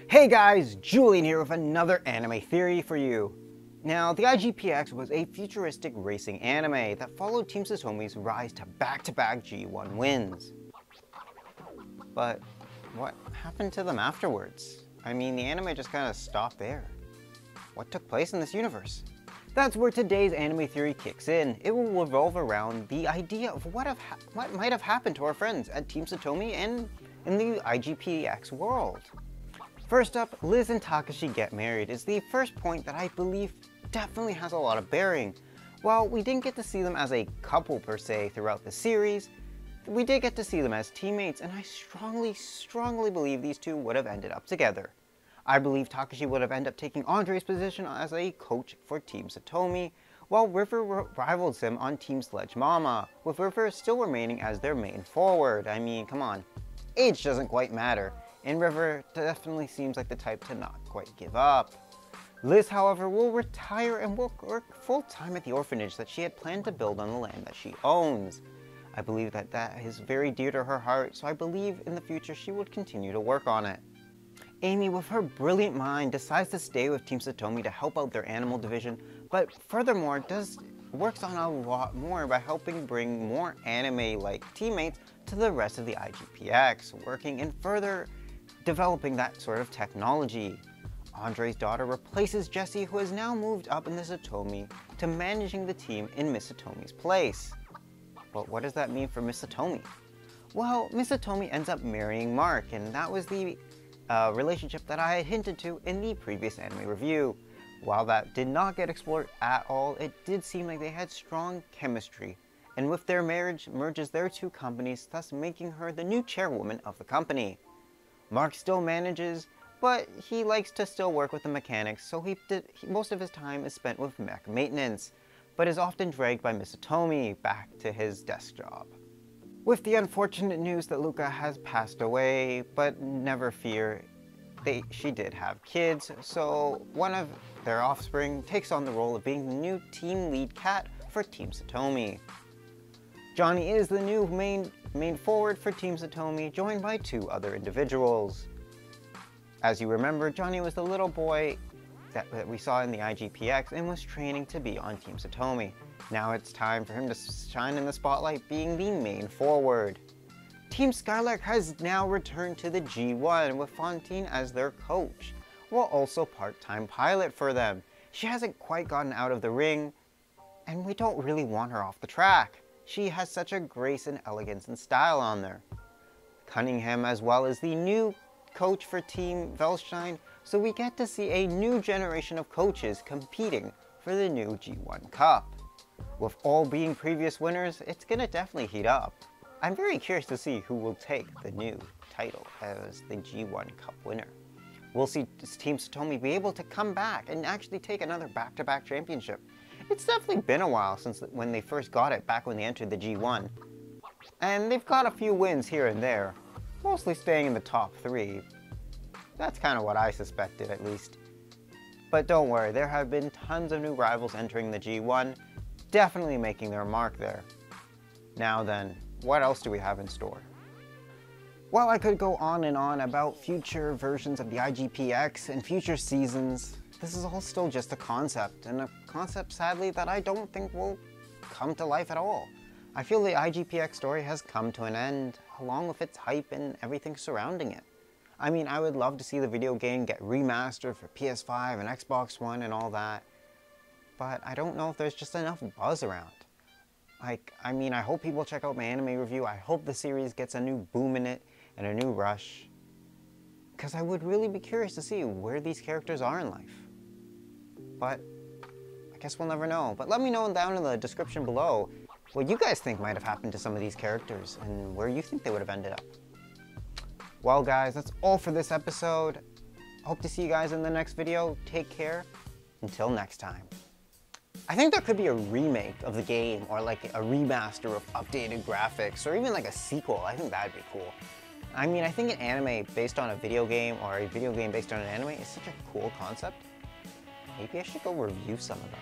Hey guys, Julian here with another anime theory for you. Now, the IGPX was a futuristic racing anime that followed Team Satomi's rise to back-to-back G1 wins. But what happened to them afterwards? I mean, the anime just kind of stopped there. What took place in this universe? That's where today's anime theory kicks in. It will revolve around the idea of what might have happened to our friends at Team Satomi and in the IGPX world. First up, Liz and Takashi get married is the first point that I believe definitely has a lot of bearing. While we didn't get to see them as a couple per se throughout the series, we did get to see them as teammates, and I strongly believe these two would have ended up together. I believe Takashi would have ended up taking Andre's position as a coach for Team Satomi, while River rivals him on Team Sledge Mama, with River still remaining as their main forward. I mean, come on, age doesn't quite matter. And River definitely seems like the type to not quite give up. Liz, however, will retire and will work full-time at the orphanage that she had planned to build on the land that she owns. I believe that is very dear to her heart, so I believe in the future she would continue to work on it. Amy, with her brilliant mind, decides to stay with Team Satomi to help out their animal division, but furthermore works on a lot more by helping bring more anime-like teammates to the rest of the IGPX, working in further developing that sort of technology. Andre's daughter replaces Jessie, who has now moved up in the Satomi to managing the team in Miss Satomi's place. But what does that mean for Miss Satomi? Well, Miss Satomi ends up marrying Mark, and that was the relationship that I had hinted to in the previous anime review. While that did not get explored at all, it did seem like they had strong chemistry, and with their marriage merges their two companies, thus making her the new chairwoman of the company. Mark still manages, but he likes to still work with the mechanics, so most of his time is spent with mech maintenance, but is often dragged by Miss Satomi back to his desk job. With the unfortunate news that Luca has passed away, but never fear, she did have kids, so one of their offspring takes on the role of being the new team lead cat for Team Satomi. Johnny is the new main forward for Team Satomi, joined by two other individuals. As you remember, Johnny was the little boy that we saw in the IGPX and was training to be on Team Satomi. Now it's time for him to shine in the spotlight, being the main forward. Team Skylark has now returned to the G1 with Fontaine as their coach, while also part-time pilot for them. She hasn't quite gotten out of the ring, and we don't really want her off the track. She has such a grace and elegance and style on there. Cunningham as well as the new coach for Team Velstein, so we get to see a new generation of coaches competing for the new G1 Cup. With all being previous winners, it's gonna definitely heat up. I'm very curious to see who will take the new title as the G1 Cup winner. We'll see Team Satomi be able to come back and actually take another back-to-back championship. It's definitely been a while since when they first got it, back when they entered the G1. And they've got a few wins here and there, mostly staying in the top 3. That's kind of what I suspected, at least. But don't worry, there have been tons of new rivals entering the G1, definitely making their mark there. Now then, what else do we have in store? While I could go on and on about future versions of the IGPX and future seasons, this is all still just a concept, and a concept, sadly, that I don't think will come to life at all. I feel the IGPX story has come to an end, along with its hype and everything surrounding it. I mean, I would love to see the video game get remastered for PS5 and Xbox One and all that, but I don't know if there's just enough buzz around. I mean, I hope people check out my anime review. I hope the series gets a new boom in it and a new rush, because I would really be curious to see where these characters are in life. But I guess we'll never know. But let me know down in the description below what you guys think might have happened to some of these characters and where you think they would have ended up. Well guys, that's all for this episode. Hope to see you guys in the next video. Take care. Until next time. I think there could be a remake of the game, or like a remaster of updated graphics, or even like a sequel. I think that'd be cool. I mean, I think an anime based on a video game, or a video game based on an anime is such a cool concept. Maybe I should go review some of them.